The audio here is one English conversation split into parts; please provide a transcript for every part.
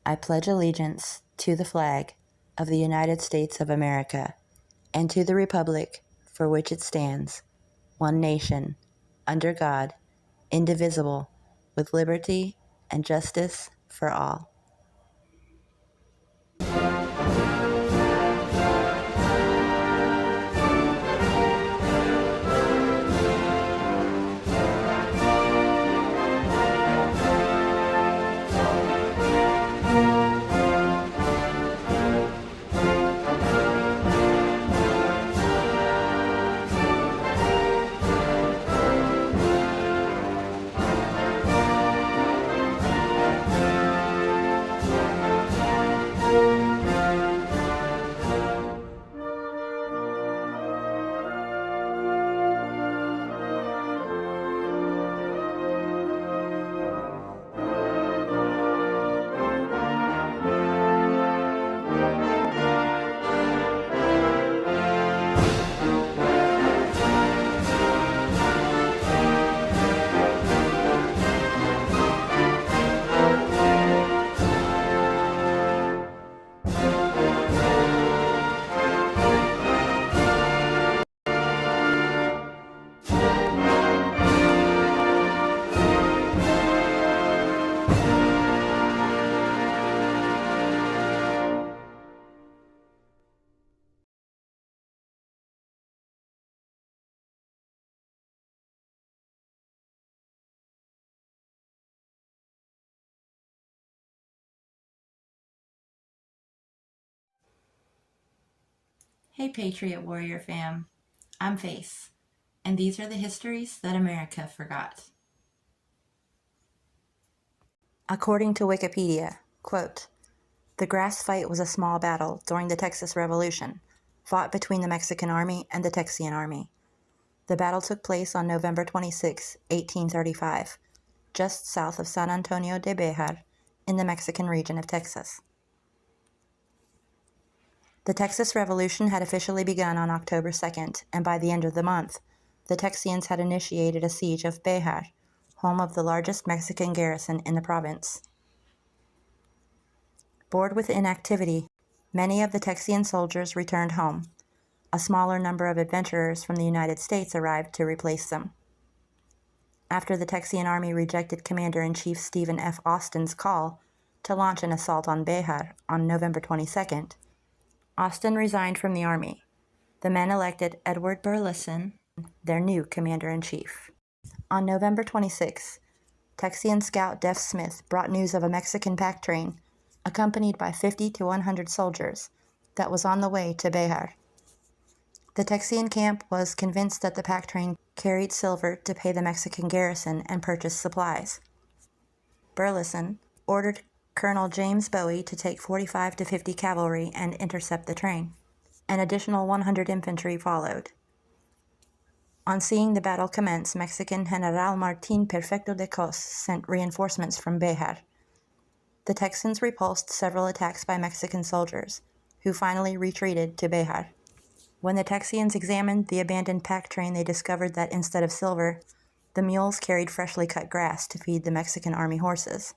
I pledge allegiance to the flag of the United States of America and to the republic for which it stands, one nation, under God, indivisible, with liberty and justice for all. Hey Patriot Warrior fam, I'm Face, and these are the histories that America forgot. According to Wikipedia, quote, "The grass fight was a small battle during the Texas Revolution, fought between the Mexican Army and the Texian Army. The battle took place on November 26, 1835, just south of San Antonio de Béjar, in the Mexican region of Texas. The Texas Revolution had officially begun on October 2nd, and by the end of the month, the Texians had initiated a siege of Béjar, home of the largest Mexican garrison in the province. Bored with inactivity, many of the Texian soldiers returned home. A smaller number of adventurers from the United States arrived to replace them. After the Texian Army rejected Commander-in-Chief Stephen F. Austin's call to launch an assault on Béjar on November 22nd, Austin resigned from the Army. The men elected Edward Burleson their new commander-in-chief. On November 26, Texian scout Deaf Smith brought news of a Mexican pack train, accompanied by 50 to 100 soldiers, that was on the way to Béjar. The Texian camp was convinced that the pack train carried silver to pay the Mexican garrison and purchase supplies. Burleson ordered Colonel James Bowie to take 45 to 50 cavalry and intercept the train. An additional 100 infantry followed. On seeing the battle commence, Mexican General Martín Perfecto de Cos sent reinforcements from Béjar. The Texans repulsed several attacks by Mexican soldiers, who finally retreated to Béjar. When the Texians examined the abandoned pack train, they discovered that instead of silver, the mules carried freshly cut grass to feed the Mexican army horses.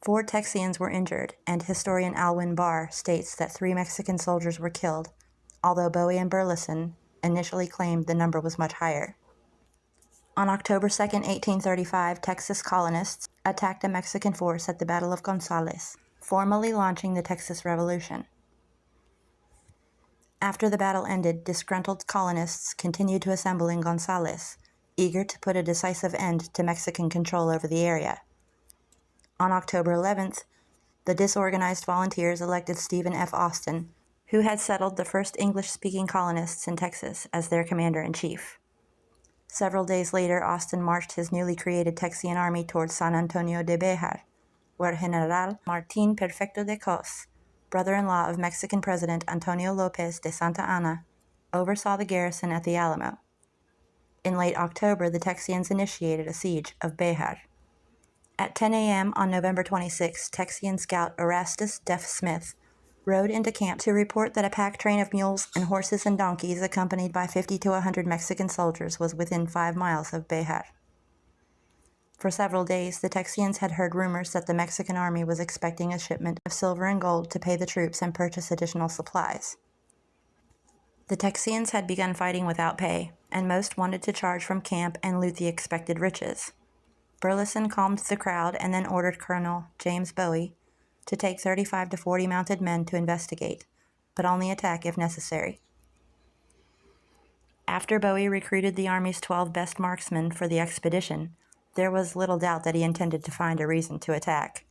4 Texians were injured, and historian Alwyn Barr states that 3 Mexican soldiers were killed, although Bowie and Burleson initially claimed the number was much higher. On October 2, 1835, Texas colonists attacked a Mexican force at the Battle of Gonzales, formally launching the Texas Revolution. After the battle ended, disgruntled colonists continued to assemble in Gonzales, eager to put a decisive end to Mexican control over the area. On October 11th, the disorganized volunteers elected Stephen F. Austin, who had settled the first English-speaking colonists in Texas, as their commander-in-chief. Several days later, Austin marched his newly created Texian army towards San Antonio de Béjar, where General Martín Perfecto de Cos, brother-in-law of Mexican President Antonio López de Santa Anna, oversaw the garrison at the Alamo. In late October, the Texians initiated a siege of Béjar. At 10 a.m. on November 26, Texian scout Erastus Deaf Smith rode into camp to report that a pack train of mules and horses and donkeys accompanied by 50 to 100 Mexican soldiers was within 5 miles of Béjar. For several days, the Texians had heard rumors that the Mexican army was expecting a shipment of silver and gold to pay the troops and purchase additional supplies. The Texians had begun fighting without pay, and most wanted to charge from camp and loot the expected riches. Burleson calmed the crowd and then ordered Colonel James Bowie to take 35 to 40 mounted men to investigate, but only attack if necessary. After Bowie recruited the Army's 12 best marksmen for the expedition, there was little doubt that he intended to find a reason to attack.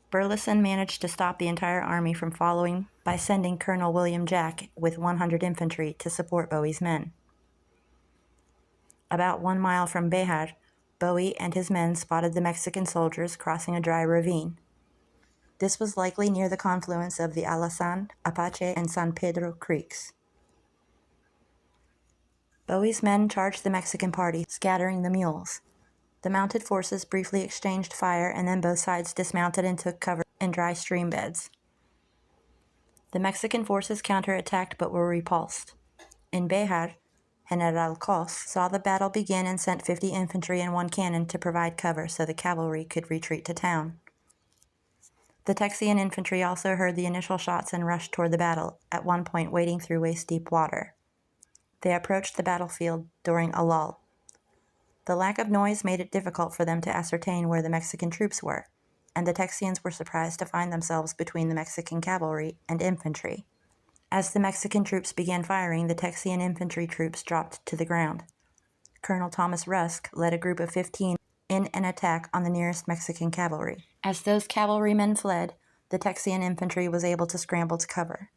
Burleson managed to stop the entire army from following by sending Colonel William Jack with 100 infantry to support Bowie's men. About 1 mile from Béjar, Bowie and his men spotted the Mexican soldiers crossing a dry ravine. This was likely near the confluence of the Alazan, Apache, and San Pedro creeks. Bowie's men charged the Mexican party, scattering the mules. The mounted forces briefly exchanged fire, and then both sides dismounted and took cover in dry stream beds. The Mexican forces counterattacked but were repulsed. In Béjar, General Cos saw the battle begin and sent 50 infantry and 1 cannon to provide cover so the cavalry could retreat to town. The Texian infantry also heard the initial shots and rushed toward the battle, at one point wading through waist-deep water. They approached the battlefield during a lull. The lack of noise made it difficult for them to ascertain where the Mexican troops were, and the Texians were surprised to find themselves between the Mexican cavalry and infantry. As the Mexican troops began firing, the Texian infantry troops dropped to the ground. Colonel Thomas Rusk led a group of 15 in an attack on the nearest Mexican cavalry. As those cavalrymen fled, the Texian infantry was able to scramble to cover.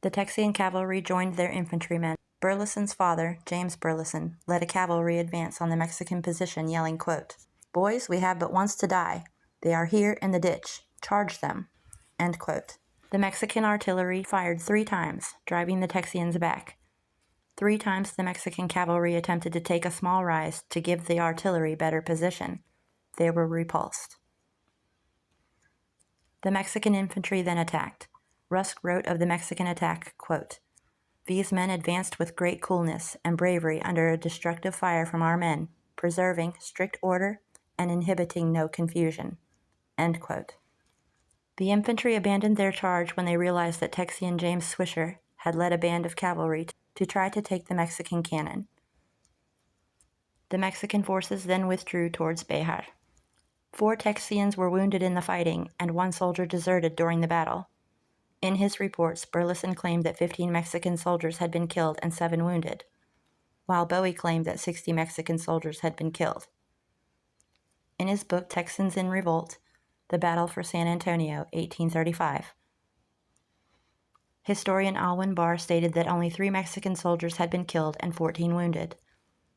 The Texian cavalry joined their infantrymen. Burleson's father, James Burleson, led a cavalry advance on the Mexican position, yelling, quote, "Boys, we have but once to die. They are here in the ditch. Charge them." End quote. The Mexican artillery fired 3 times, driving the Texians back. 3 times the Mexican cavalry attempted to take a small rise to give the artillery better position. They were repulsed. The Mexican infantry then attacked. Rusk wrote of the Mexican attack, quote, "These men advanced with great coolness and bravery under a destructive fire from our men, preserving strict order and inhibiting no confusion." End quote. The infantry abandoned their charge when they realized that Texian James Swisher had led a band of cavalry to try to take the Mexican cannon. The Mexican forces then withdrew towards Béjar. 4 Texians were wounded in the fighting, and 1 soldier deserted during the battle. In his reports, Burleson claimed that 15 Mexican soldiers had been killed and 7 wounded, while Bowie claimed that 60 Mexican soldiers had been killed. In his book Texans in Revolt, The Battle for San Antonio, 1835, historian Alwyn Barr stated that only 3 Mexican soldiers had been killed and 14 wounded.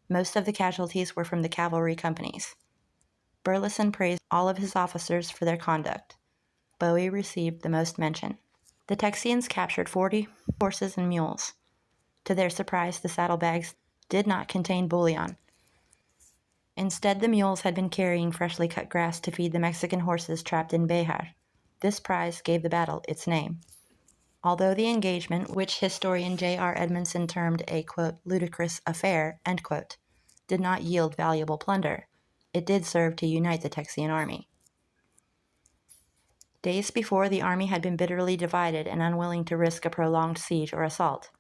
Most of the casualties were from the cavalry companies. Burleson praised all of his officers for their conduct. Bowie received the most mention. The Texians captured 40 horses and mules. To their surprise, the saddlebags did not contain bullion. Instead, the mules had been carrying freshly cut grass to feed the Mexican horses trapped in Béjar. This prize gave the battle its name. Although the engagement, which historian J.R. Edmondson termed a, quote, ludicrous affair, end quote, did not yield valuable plunder, it did serve to unite the Texian army. Days before, the army had been bitterly divided and unwilling to risk a prolonged siege or assault.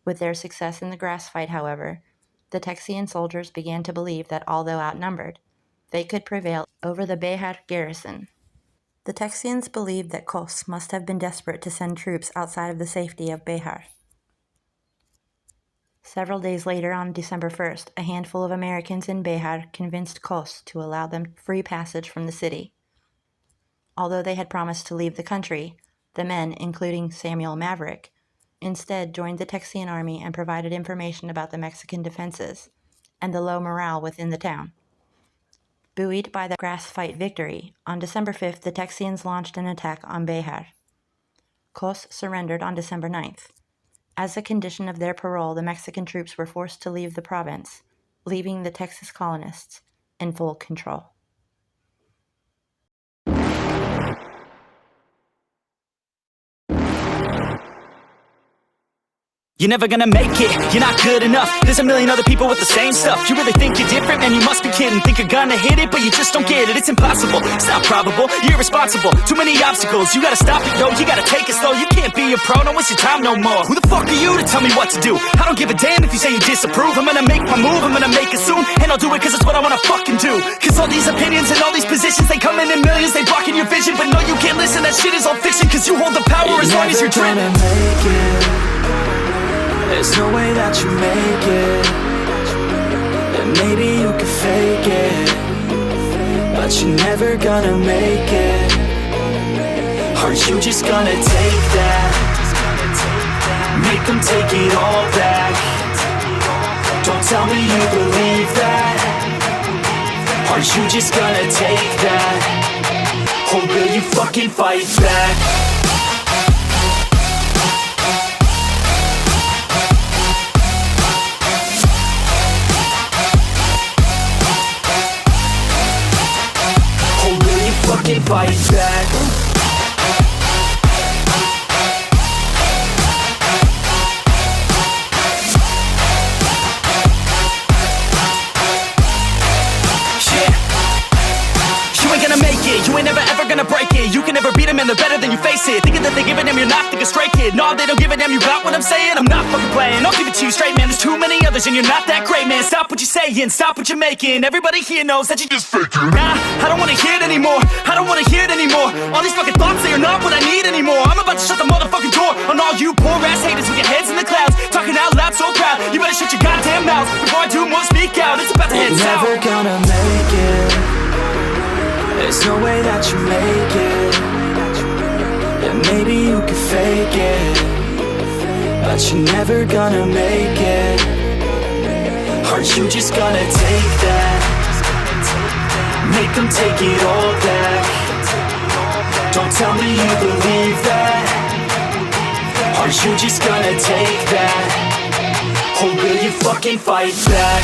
With their success in the grass fight, however, the Texian soldiers began to believe that, although outnumbered, they could prevail over the Béjar garrison. The Texians believed that Cos must have been desperate to send troops outside of the safety of Béjar. Several days later, on December 1st, a handful of Americans in Béjar convinced Cos to allow them free passage from the city. Although they had promised to leave the country, the men, including Samuel Maverick, instead joined the Texian army and provided information about the Mexican defenses and the low morale within the town. Buoyed by the grass fight victory, on December 5th, the Texians launched an attack on Béjar. Cos surrendered on December 9th. As a condition of their parole, the Mexican troops were forced to leave the province, leaving the Texas colonists in full control. You're never gonna make it, you're not good enough. There's a million other people with the same stuff. You really think you're different? Man, you must be kidding. Think you're gonna hit it, but you just don't get it. It's impossible, it's not probable, you're irresponsible. Too many obstacles, you gotta stop it, yo. You gotta take it slow, you can't be a pro. Don't waste your time no more. Who the fuck are you to tell me what to do? I don't give a damn if you say you disapprove. I'm gonna make my move, I'm gonna make it soon. And I'll do it cause it's what I wanna fucking do. Cause all these opinions and all these positions, they come in millions, they blocking your vision. But no, you can't listen, that shit is all fiction. Cause you hold the power as long as you're dreaming. There's no way that you make it. And maybe you can fake it, but you're never gonna make it. Aren't you just gonna take that? Make them take it all back. Don't tell me you believe that. Aren't you just gonna take that? Or will you fucking fight back? Fight back. You ain't gonna make it, you ain't never ever gonna break it. You can never beat them and they're better than you face it. Thinking that they give a damn, you're not thinking straight, kid. No, they don't give a damn, you got what I'm saying? I'm not fucking playing, I'll give it to you straight, man. There's too many others and you're not that great, man. Stop what you're saying, stop what you're making. Everybody here knows that you just faking. Nah, I don't wanna hear it anymore, I don't wanna hear it anymore. All these fucking thoughts, they are not what I need anymore. I'm about to shut the motherfucking door on all you poor ass haters with your heads in the clouds, talking out loud so proud. You better shut your goddamn mouth before I do more speak out. It's about to head south. You're never gonna make it. There's no way that you make it. And maybe you can fake it, but you're never gonna make it. Aren't you just gonna take that? Make them take it all back. Don't tell me you believe that. Aren't you just gonna take that? Or will you fucking fight back?